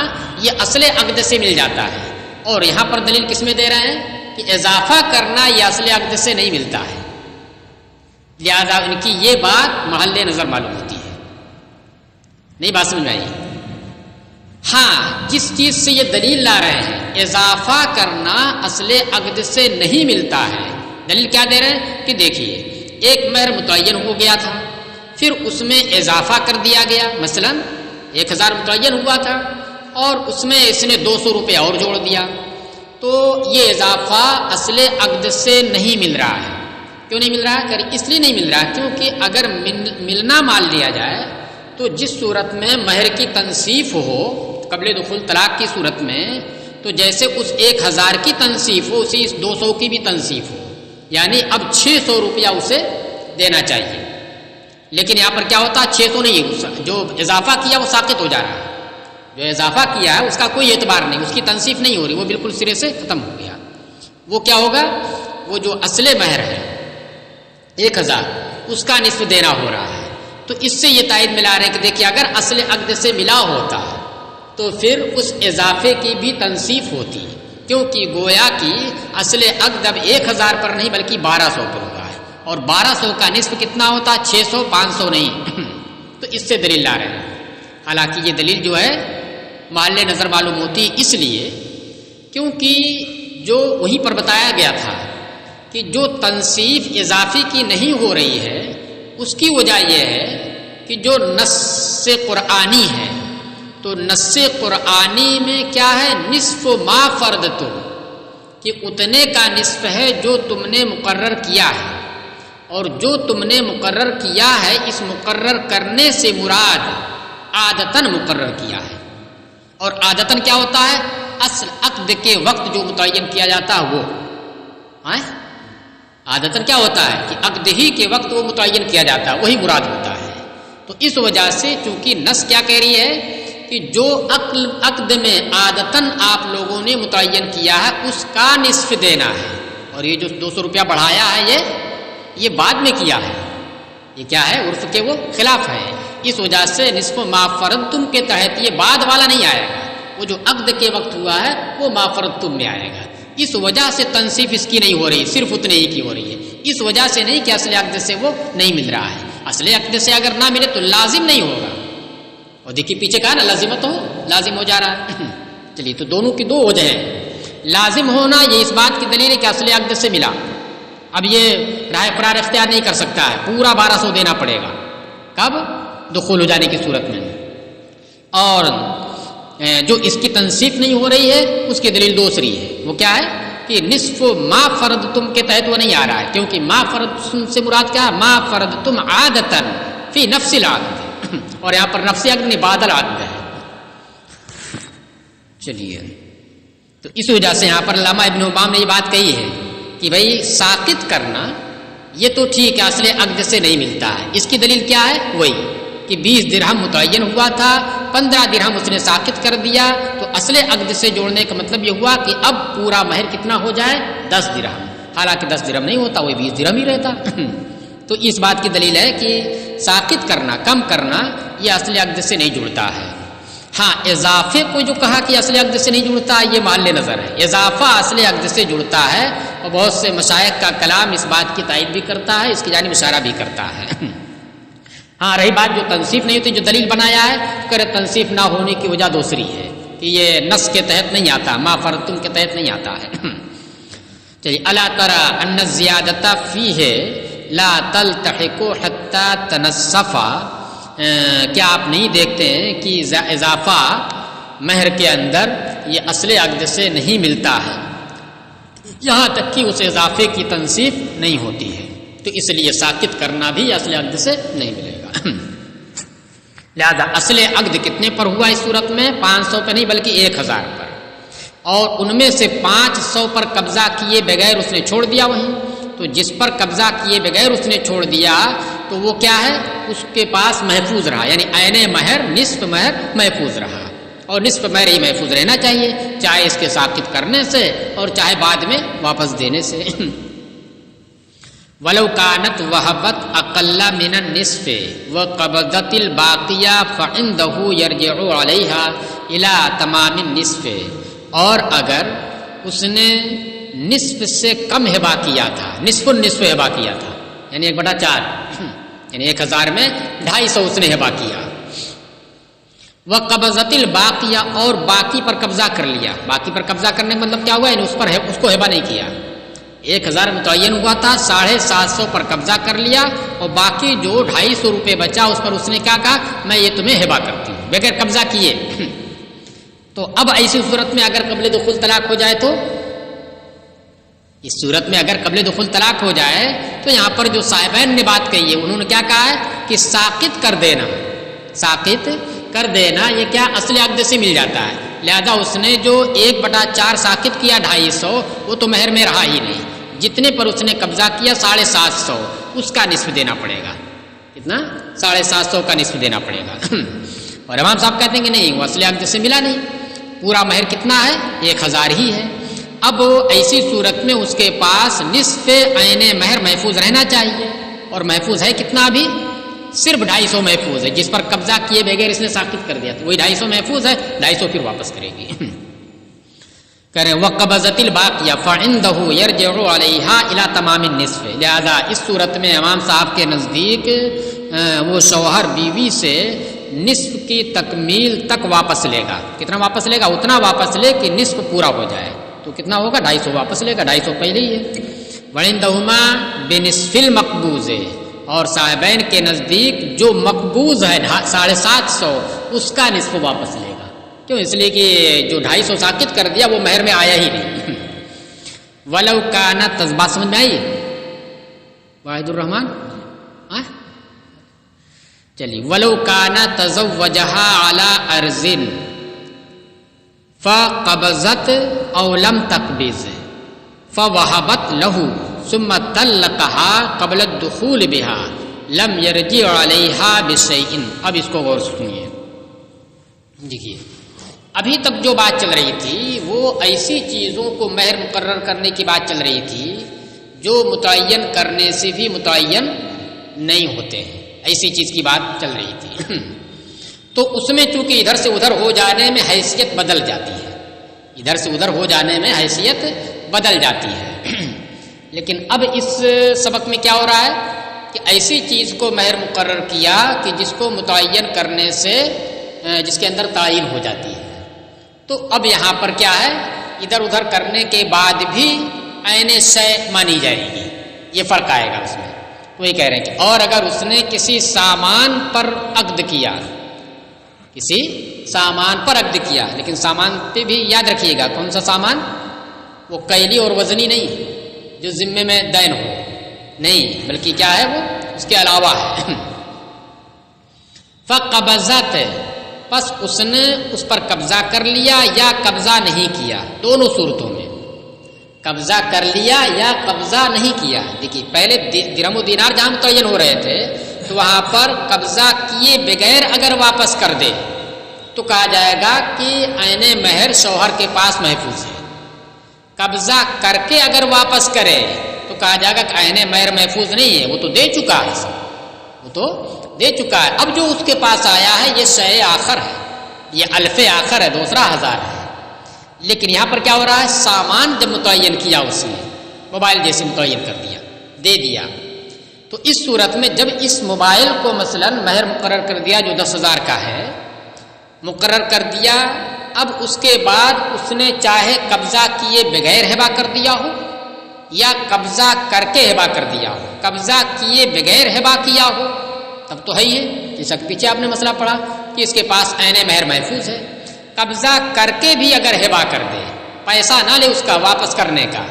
S1: یہ اصل عقد سے مل جاتا ہے، اور یہاں پر دلیل کس میں دے رہے ہیں کہ اضافہ کرنا یہ اصل عقد سے نہیں ملتا ہے، لہذا ان کی یہ بات محل نظر معلوم ہوتی ہے۔ نہیں بات سمجھ میں آئی؟ ہاں جس چیز سے یہ دلیل لا رہے ہیں اضافہ کرنا اصل عقد سے نہیں ملتا ہے، دلیل کیا دے رہے ہیں کہ دیکھیے ایک مہر متعین ہو گیا تھا، پھر اس میں اضافہ کر دیا گیا، مثلا 1000 متعین ہوا تھا اور اس میں اس نے 200 روپے اور جوڑ دیا، تو یہ اضافہ اصل عقد سے نہیں مل رہا ہے۔ کیوں نہیں مل رہا ہے؟ اس لیے نہیں مل رہا کیونکہ اگر ملنا مان لیا جائے تو جس صورت میں مہر کی تنصیف ہو قبل دخول طلاق کی صورت میں، تو جیسے اس 1000 کی تنصیف ہو اسی 200 کی بھی تنصیف ہو، یعنی اب 600 روپیہ اسے دینا چاہیے، لیکن یہاں پر کیا ہوتا ہے 600 نہیں، جو اضافہ کیا وہ ساقط ہو جا رہا ہے، جو اضافہ کیا ہے اس کا کوئی اعتبار نہیں، اس کی تنصیف نہیں ہو رہی، وہ بالکل سرے سے ختم ہو گیا۔ وہ کیا ہوگا؟ وہ جو اصل مہر ہے 1000 اس کا نصف دینا ہو رہا ہے، تو اس سے یہ تائید ملا رہے کہ دیکھیے اگر اصل عقد سے ملا ہوتا تو پھر اس اضافے کی بھی تنصیف ہوتی، کیونکہ گویا کی اصل عقد اب 1000 پر نہیں بلکہ 1200 پر ہوا ہے، اور 1200 کا نصف کتنا ہوتا 600، 500 نہیں تو اس سے دلیل لا رہے ہیں۔ حالانکہ یہ دلیل جو ہے محل نظر معلوم ہوتی اس لیے کیونکہ جو وہیں پر بتایا گیا تھا کہ جو تنصیف اضافی کی نہیں ہو رہی ہے اس کی وجہ یہ ہے کہ جو نص قرآنی ہے، تو نص قرآنی میں کیا ہے نصف ما فردتم، کہ اتنے کا نصف ہے جو تم نے مقرر کیا ہے، اور جو تم نے مقرر کیا ہے اس مقرر کرنے سے مراد عادتاً مقرر کیا ہے، اور عادتاً کیا ہوتا ہے اصل عقد کے وقت جو متعین کیا جاتا ہے وہ عادتاً کیا ہوتا ہے کہ عقد ہی کے وقت وہ متعین کیا جاتا ہے وہی مراد ہوتا ہے۔ تو اس وجہ سے چونکہ نص کیا کہہ رہی ہے کہ جو عقد میں عادتاً آپ لوگوں نے متعین کیا ہے اس کا نصف دینا ہے، اور یہ جو 200 روپیہ بڑھایا ہے یہ بعد میں کیا ہے، یہ کیا ہے عرف کے وہ خلاف ہے، اس وجہ سے نصف ما فرضتم کے تحت یہ بعد والا نہیں آئے گا، وہ جو عقد کے وقت ہوا ہے وہ ما فرضتم میں آئے گا۔ اس وجہ سے تنصیف اس کی نہیں ہو رہی، صرف اتنے ہی کی ہو رہی ہے، اس وجہ سے نہیں کہ اصل عقد سے وہ نہیں مل رہا ہے، اصل عقد سے اگر نہ ملے تو لازم نہیں ہوگا، اور دیکھیے پیچھے کہا نا لازمت ہو، لازم ہو جا رہا ہے چلیے تو دونوں کی دو وجہ ہیں، لازم ہونا یہ اس بات کی دلیل ہے کہ اصل عقد سے ملا، اب یہ رائے فرار اختیار نہیں کر سکتا ہے، پورا 1200 دینا پڑے گا، کب دخول ہو جانے کی صورت میں، اور جو اس کی تنصیف نہیں ہو رہی ہے اس کی دلیل دوسری ہے، وہ کیا ہے کہ نصف ما فرضتم کے تحت وہ نہیں آ رہا ہے، کیونکہ ما فرضتم سے مراد کیا ہے ما فرضتم عادتاً فی نفس العقد، اور یہاں پر نفس عقد نہیں بعد العقد ہے۔ چلیے تو اس وجہ سے یہاں پر علامہ ابن حبام نے یہ بات کہی ہے کہ بھائی ساقط کرنا یہ تو ٹھیک ہے اصل عقد سے نہیں ملتا ہے، اس کی دلیل کیا ہے وہی کہ 20 درہم متعین ہوا تھا، 15 درہم اس نے ساقط کر دیا، تو اصل عقد سے جوڑنے کا مطلب یہ ہوا کہ اب پورا مہر کتنا ہو جائے 10 درہم، حالانکہ 10 درہم نہیں ہوتا وہی 20 درہم ہی رہتا تو اس بات کی دلیل ہے کہ ساقط کرنا کم کرنا یہ اصل عقد سے نہیں جڑتا ہے۔ ہاں اضافے کو جو کہا کہ اصل عقد سے نہیں جڑتا یہ محل نظر ہے، اضافہ اصل عقد سے جڑتا ہے، اور بہت سے مشائخ کا کلام اس بات کی تائید بھی کرتا ہے، اس کی جانب اشارہ بھی کرتا ہے۔ ہاں رہی بات جو تنصیف نہیں ہوتی جو دلیل بنایا ہے کہ تنصیف نہ ہونے کی وجہ دوسری ہے کہ یہ نص کے تحت نہیں آتا، ما فرضتم کے تحت نہیں آتا ہے۔ چلیے الا تری ان الزیادۃ فیہ لا تلتحق حتی تنصف، کیا آپ نہیں دیکھتے ہیں کہ اضافہ مہر کے اندر یہ اصل عقد سے نہیں ملتا ہے یہاں تک کہ اس اضافے کی تنصیف نہیں ہوتی ہے، تو اس لیے ساقط کرنا بھی اصل عقد سے نہیں ملے گا۔ لہذا اصل عقد کتنے پر ہوا اس صورت میں 500 پہ نہیں بلکہ 1000 پر، اور ان میں سے 500 پر قبضہ کیے بغیر اس نے چھوڑ دیا وہیں، تو جس پر قبضہ کیے بغیر اس نے چھوڑ دیا تو وہ کیا ہے، اس کے پاس محفوظ رہا، یعنی عین مہر نصف مہر محفوظ رہا، اور نصف مہر ہی محفوظ رہنا چاہیے، چاہے اس کے ساقط کرنے سے اور چاہے بعد میں واپس دینے سے۔ وَلَوْ كَانَتْ وَهَبَتْ أَقَلَّ مِنَ النِّصْفِ وَقَبَضَتِ الْبَاقِيَ فَعِنْدَهُ يَرْجِعُ عَلَيْهَا إِلَى تَمَامِ النِّصْفِ، اور اگر اس نے نصف سے کم ہبا کیا تھا، نصف النصف ہبا کیا تھا، یعنی 1/4، یعنی 1000 میں 250 اس نے ہبا کیا، وَقَبَضَتِ الْبَاقِيَ، اور باقی پر قبضہ کر لیا۔ باقی پر قبضہ کرنے کا مطلب کیا ہوا، یعنی اس کو ہبا نہیں کیا، 1000 متعین ہوا تھا، 750 پر قبضہ کر لیا، اور باقی جو 250 روپے بچا اس پر اس نے کیا کہا، میں یہ تمہیں ہبا کرتی ہوں بغیر قبضہ کیے۔ تو اب ایسی صورت میں اگر قبل دخول طلاق ہو جائے، تو اس صورت میں اگر قبل دخول طلاق ہو جائے تو یہاں پر جو صاحبین نے بات کہی ہے انہوں نے کیا کہا ہے کہ ساقط کر دینا، ساقط کر دینا یہ کیا اصل عقد سے مل جاتا ہے، لہذا اس نے جو 1/4 ساقط کیا 250 وہ تو مہر میں رہا ہی نہیں، جتنے پر اس نے قبضہ کیا 750 اس کا نصف دینا پڑے گا، کتنا 750 کا نصف دینا پڑے گا۔ اور امام صاحب کہتے ہیں کہ نہیں، وہ اصل عقد سے ملا نہیں، پورا مہر کتنا ہے 1000 ہی ہے۔ اب ایسی صورت میں اس کے پاس نصف عین مہر محفوظ رہنا چاہیے، اور محفوظ ہے کتنا، ابھی صرف 250 محفوظ ہے، جس پر قبضہ کیے بغیر اس نے ساقط کر دیا، تو وہی 250 محفوظ ہے، 250 پھر واپس کرے گی۔ کہہ رہے وَقَبَضَتِ الْبَاقِيَ فَعِنْدَهُ يَرْجِعُ عَلَيْهَا إِلَى تَمَامِ النِّصْفِ، لہذا اس صورت میں امام صاحب کے نزدیک وہ شوہر بیوی سے نصف کی تکمیل تک واپس لے گا، کتنا واپس لے گا، اتنا واپس لے کہ نصف پورا ہو جائے، تو کتنا ہوگا 250 واپس لے گا، 250 پہلے ہی ہے۔ وَعِنْدَهُمَا بِنِصْفِ الْمَقْبُوضِ، اور صاحبین کے نزدیک جو مقبوض ہے 750 اس کا نصف واپس لے گا، کیوں، اس لیے کہ جو 250 ساقط کر دیا وہ مہر میں آیا ہی نہیں۔ وَلَوْ كَانَ، بات سمجھ میں آئی واحد الرحمان، چلیے، وَلَوْ كَانَ تَزَوَّجَهَا عَلَى أَرْضٍ فَقَبَضَتْ أَوْ لَمْ تَقْبِضْ فَوَهَبَتْ لَهُ ثُمَّ طَلَّقَهَا قَبْلَ الدُّخُولِ بِهَا لَمْ يَرْجِعْ عَلَيْهَا بِشَيْءٍ۔ اب اس کو غور سے سنیے، دیکھیے ابھی تک جو بات چل رہی تھی وہ ایسی چیزوں کو مہر مقرر کرنے کی بات چل رہی تھی جو متعین کرنے سے بھی متعین نہیں ہوتے ہیں، ایسی چیز کی بات چل رہی تھی۔ تو اس میں چونکہ ادھر سے ادھر ہو جانے میں حیثیت بدل جاتی ہے، ادھر سے ادھر ہو جانے میں حیثیت بدل جاتی ہے، لیکن اب اس سبق میں کیا ہو رہا ہے کہ ایسی چیز کو مہر مقرر کیا کہ جس کو متعین کرنے سے جس کے اندر تعین ہو جاتی ہے، تو اب یہاں پر کیا ہے، ادھر ادھر کرنے کے بعد بھی عین شے مانی جائے گی، یہ فرق آئے گا اس میں۔ وہی کہہ رہے ہیں کہ اور اگر اس نے کسی سامان پر عقد کیا، کسی سامان پر عقد کیا، لیکن سامان پہ بھی یاد رکھیے گا کون سا سامان، وہ کیلی اور وزنی نہیں جو ذمے میں دین ہو، نہیں، بلکہ کیا ہے وہ اس کے علاوہ ہے۔ فقبضت، پس اس نے اس پر قبضہ کر لیا یا قبضہ نہیں کیا، دونوں صورتوں میں قبضہ کر لیا یا قبضہ نہیں کیا۔ دیکھیے پہلے درہم و دینار جہاں متعین ہو رہے تھے تو وہاں پر قبضہ کیے بغیر اگر واپس کر دے تو کہا جائے گا کہ عین مہر شوہر کے پاس محفوظ ہے، قبضہ کر کے اگر واپس کرے تو کہا جائے گا کہ عین مہر محفوظ نہیں ہے، وہ تو دے چکا ہے، وہ تو دے چکا ہے، اب جو اس کے پاس آیا ہے یہ شے آخر ہے، یہ الف آخر ہے، دوسرا 1000 ہے۔ لیکن یہاں پر کیا ہو رہا ہے، سامان جب متعین کیا اس نے، موبائل جیسے متعین کر دیا، دے دیا، تو اس صورت میں جب اس موبائل کو مثلا مہر مقرر کر دیا جو 10,000 کا ہے، مقرر کر دیا، اب اس کے بعد اس نے چاہے قبضہ کیے بغیر ہبا کر دیا ہو یا قبضہ کر کے ہبا کر دیا ہو، قبضہ کیے بغیر ہبا کیا ہو تب تو ہے یہ، جیسا کہ پیچھے آپ نے مسئلہ پڑھا کہ اس کے پاس عین مہر محفوظ ہے، قبضہ کر کے بھی اگر ہبا کر دے، پیسہ نہ لے اس کا واپس کرنے کا،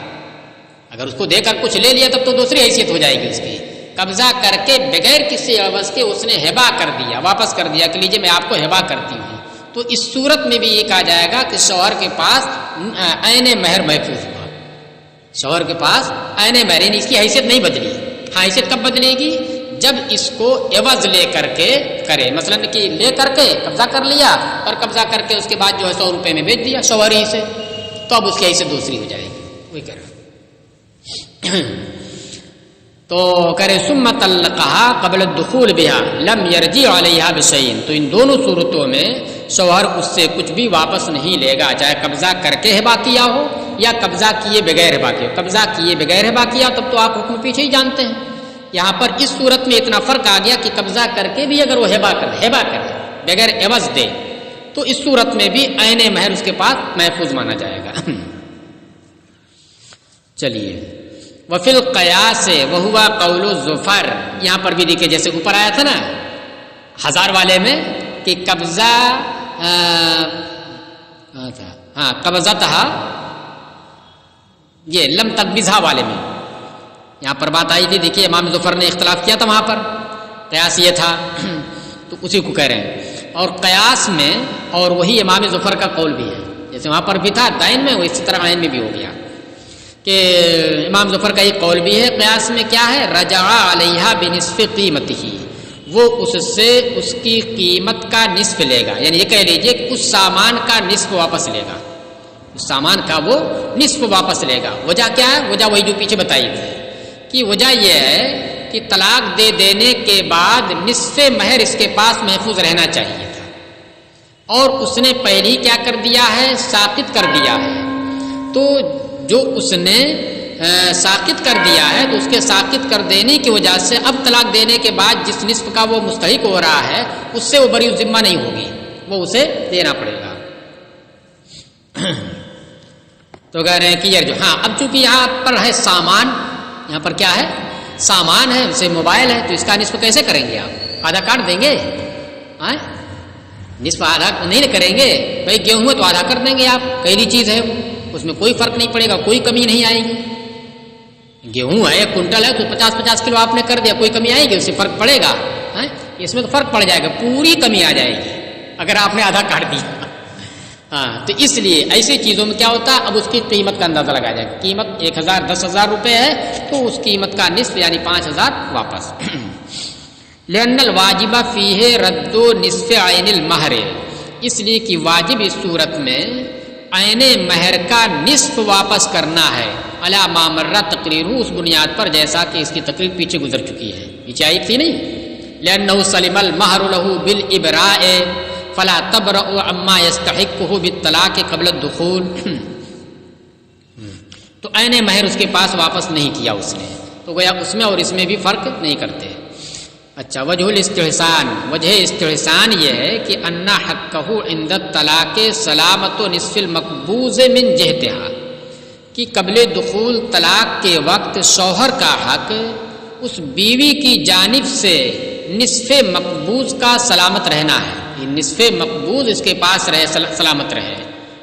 S1: اگر اس کو دے کر کچھ لے لیا تب تو دوسری حیثیت ہو جائے گی اس کی، قبضہ کر کے بغیر کسی عوض کے اس نے ہبا کر دیا، واپس کر دیا کہ لیجیے میں آپ کو ہبا کرتی ہوں، تو اس صورت میں بھی یہ کہا جائے گا کہ شوہر کے پاس عین مہر محفوظ ہوا، شوہر کے پاس عین مہر، یعنی اس کی حیثیت نہیں بدلی۔ حیثیت کب بدلے گی؟ جب اس کو عوض لے کر کے کرے، مثلا کہ لے کر کے قبضہ کر لیا اور قبضہ کر کے اس کے بعد جو ہے 100 روپے میں بیچ دیا شوہر ہی سے، تو اب اس کی حیثیت دوسری ہو جائے گی، وہی کہہ رہا تو کرے ثم طلقها قبل الدخول بها لم يرجع عليها بشيء، تو ان دونوں صورتوں میں شوہر اس سے کچھ بھی واپس نہیں لے گا، چاہے قبضہ کر کے ہبا کیا ہو یا قبضہ کیے بغیر ہبا کیا ہو۔ قبضہ کیے بغیر ہبا کیا تب تو آپ حکم پیچھے ہی جانتے ہیں، یہاں پر اس صورت میں اتنا فرق آ گیا کہ قبضہ کر کے بھی اگر وہ ہبا کرے بغیر عوض دے تو اس صورت میں بھی عین مہر اس کے پاس محفوظ مانا جائے گا۔ چلیے وفی القیاس وہو قول الظفر، یہاں پر بھی دیکھیں جیسے اوپر آیا تھا نا 1000 والے میں کہ قبضہ قبضتها یہ لم تقبضها والے میں یہاں پر بات آئی تھی، دیکھیے امام ظفر نے اختلاف کیا تھا وہاں پر، قیاس یہ تھا تو اسی کو کہہ رہے ہیں، اور قیاس میں اور وہی امام ظفر کا قول بھی ہے، جیسے وہاں پر بھی تھا دائن میں وہ اسی طرح عین میں بھی ہو گیا کہ امام ظفر کا یہ قول بھی ہے۔ قیاس میں کیا ہے؟ رجع علیہا بنصف قیمتہ، وہ اس سے اس کی قیمت کا نصف لے گا، یعنی یہ کہہ لیجئے کہ اس سامان کا نصف واپس لے گا، اس سامان کا وہ نصف واپس لے گا۔ وجہ کیا ہے؟ وجہ وہی جو پیچھے بتائی تھی کہ وجہ یہ ہے کہ طلاق دے دینے کے بعد نصف مہر اس کے پاس محفوظ رہنا چاہیے تھا، اور اس نے پہلی کیا کر دیا ہے؟ ساقط کر دیا ہے، تو جو اس نے ساقط کر دیا ہے تو اس کے ساقط کر دینے کی وجہ سے اب طلاق دینے کے بعد جس نصف کا وہ مستحق ہو رہا ہے اس سے وہ بری ذمہ نہیں ہوگی، وہ اسے دینا پڑے گا۔ تو کہہ رہے ہیں کہ یہ جو ہاں اب چونکہ یہاں پر ہے سامان، یہاں پر کیا ہے؟ سامان ہے، اسے موبائل ہے، تو اس کا نصف کیسے کریں گے؟ آپ آدھا کاٹ دیں گے؟ نصف آدھا نہیں کریں گے بھائی، گیہوں ہے تو آدھا کر دیں گے آپ، پہلی چیز ہے وہ، اس میں کوئی فرق نہیں پڑے گا، کوئی کمی نہیں آئے گی۔ گیہوں ہے 1 کنٹل ہے تو 50-50 کلو آپ نے کر دیا، کوئی کمی آئے گی؟ اس سے فرق پڑے گا؟ اس میں تو فرق پڑ جائے گا، پوری کمی آ جائے گی اگر آپ نے آدھا کاٹ دیا۔ تو اس لیے ایسی چیزوں میں کیا ہوتا ہے؟ اب اس کی قیمت کا اندازہ لگایا جائے گا، قیمت 1000 10,000 روپے ہے تو اس قیمت کا نصف یعنی 5000 واپس۔ لأن الواجب فیہ رد نصف عین المہر، اس لیے کہ واجب اس صورت میں عین مہر کا نصف واپس کرنا ہے، علی ما مر تقریر، اس بنیاد پر جیسا کہ اس کی تقریر پیچھے گزر چکی ہے، پیچھے آئی تھی نہیں، لأنه سلم المہر له بالابراء فلا تبرأ عما يستحقه بالطلاق قبل الدخول، تو عین مہر اس کے پاس واپس نہیں کیا اس نے، تو گویا اس میں اور اس میں بھی فرق نہیں کرتے۔ اچھا وجہ الاستحسان، وجہ استحسان یہ ہے کہ ان حقہ عند الطلاق سلامت نصف المقبوض من جہتها، کہ قبل دخول طلاق کے وقت شوہر کا حق اس بیوی کی جانب سے نصف مقبوض کا سلامت رہنا ہے، یہ نصف مقبوض اس کے پاس رہے، سلامت رہے،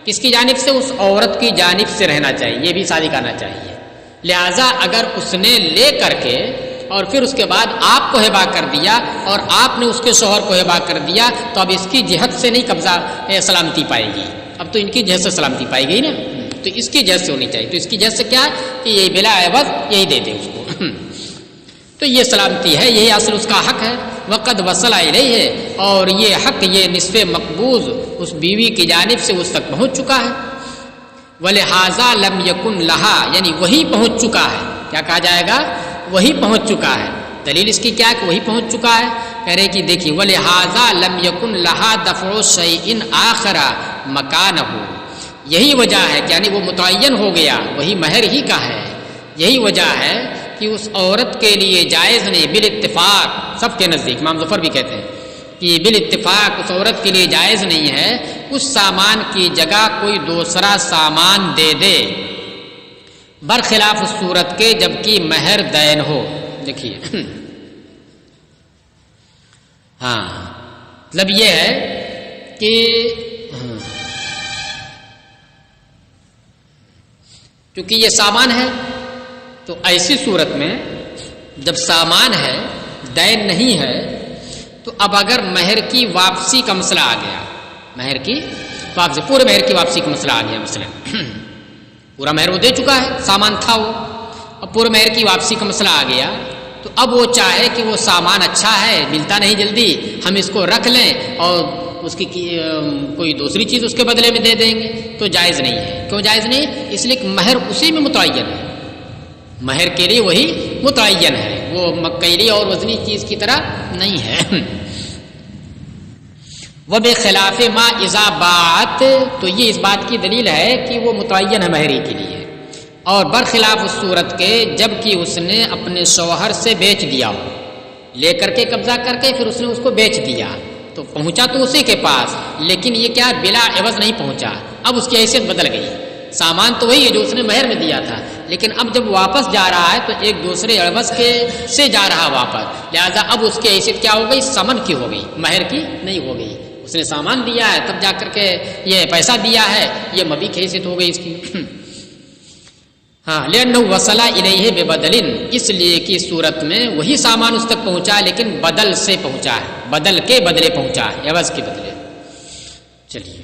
S1: کس کی جانب سے؟ اس عورت کی جانب سے رہنا چاہیے، یہ بھی صادق آنا چاہیے۔ لہذا اگر اس نے لے کر کے اور پھر اس کے بعد آپ کو ہبا کر دیا اور آپ نے اس کے شوہر کو ہبا کر دیا تو اب اس کی جہت سے نہیں قبضہ سلامتی پائے گی، اب تو ان کی جہت سے سلامتی پائے گی نا، تو اس کی جہت سے ہونی چاہیے، تو اس کی جہت سے کیا ہے کہ یہ بلا عوض یہی دے دے اس کو، تو یہ سلامتی ہے، یہی اصل اس کا حق ہے۔ وقد وصل الیہ ہے، اور یہ حق، یہ نصف مقبوض اس بیوی کی جانب سے اس تک پہنچ چکا ہے۔ ولہذا لم یکن لہا، یعنی وہی پہنچ چکا ہے، کیا کہا جائے گا؟ وہی پہنچ چکا ہے۔ دلیل اس کی کیا ہے کہ وہی پہنچ چکا ہے؟ کہہ رہے کہ دیکھیے ولہذا لم یکن لہا دفع شیء آخر مکانہ، یہی وجہ ہے کہ یعنی وہ متعین ہو گیا، وہی مہر ہی کا ہے، یہی وجہ ہے کہ اس عورت کے لیے جائز نہیں، بالاتفاق سب کے نزدیک، امام ظفر بھی کہتے ہیں کہ بالاتفاق اس عورت کے لیے جائز نہیں ہے اس سامان کی جگہ کوئی دوسرا سامان دے دے، برخلاف اس صورت کے جبکہ مہر دین ہو۔ دیکھیے ہاں مطلب یہ ہے کہ کیونکہ یہ سامان ہے تو ایسی صورت میں جب سامان ہے دین نہیں ہے تو اب اگر مہر کی واپسی کا مسئلہ آ گیا مہر کی واپسی، پورے مہر کی واپسی کا مسئلہ آ گیا. مثلا پورا مہر وہ دے چکا ہے، سامان تھا وہ، اب پورے مہر کی واپسی کا مسئلہ آ گیا. تو اب وہ چاہے کہ وہ سامان اچھا ہے، ملتا نہیں جلدی، ہم اس کو رکھ لیں اور اس کی کوئی دوسری چیز اس کے بدلے میں دے دیں گے، تو جائز نہیں ہے. کیوں جائز نہیں؟ اس لیے کہ مہر اسی میں متعین ہے، مہر کے لیے وہی متعین ہے، وہ مکیلی اور وزنی چیز کی طرح نہیں ہے. وبخلاف ما اذا باعت، تو یہ اس بات کی دلیل ہے کہ وہ متعین ہے مہری کے لیے، اور برخلاف اس صورت کے جب کہ اس نے اپنے شوہر سے بیچ دیا ہو، لے کر کے قبضہ کر کے پھر اس نے اس کو بیچ دیا، تو پہنچا تو اسی کے پاس، لیکن یہ کیا بلا عوض نہیں پہنچا، اب اس کی حیثیت بدل گئی. سامان تو وہی ہے جو اس نے مہر میں دیا تھا، لیکن اب جب واپس جا رہا ہے تو ایک دوسرے عوض کے سے جا رہا واپس، لہذا اب اس کی حیثیت کیا ہو گئی؟ سمن کی ہو گئی، مہر کی نہیں ہو گئی. اس نے سامان دیا ہے تب جا کر کے یہ پیسہ دیا ہے، یہ مبی کی حیثیت ہو گئی اس کی. ہاں، لأنه وصل الیہ ببدل، اس لیے کہ اس صورت میں وہی سامان اس تک پہنچا لیکن بدل سے پہنچا ہے، بدل کے بدلے پہنچا ہے، عوض کے بدلے. چلیے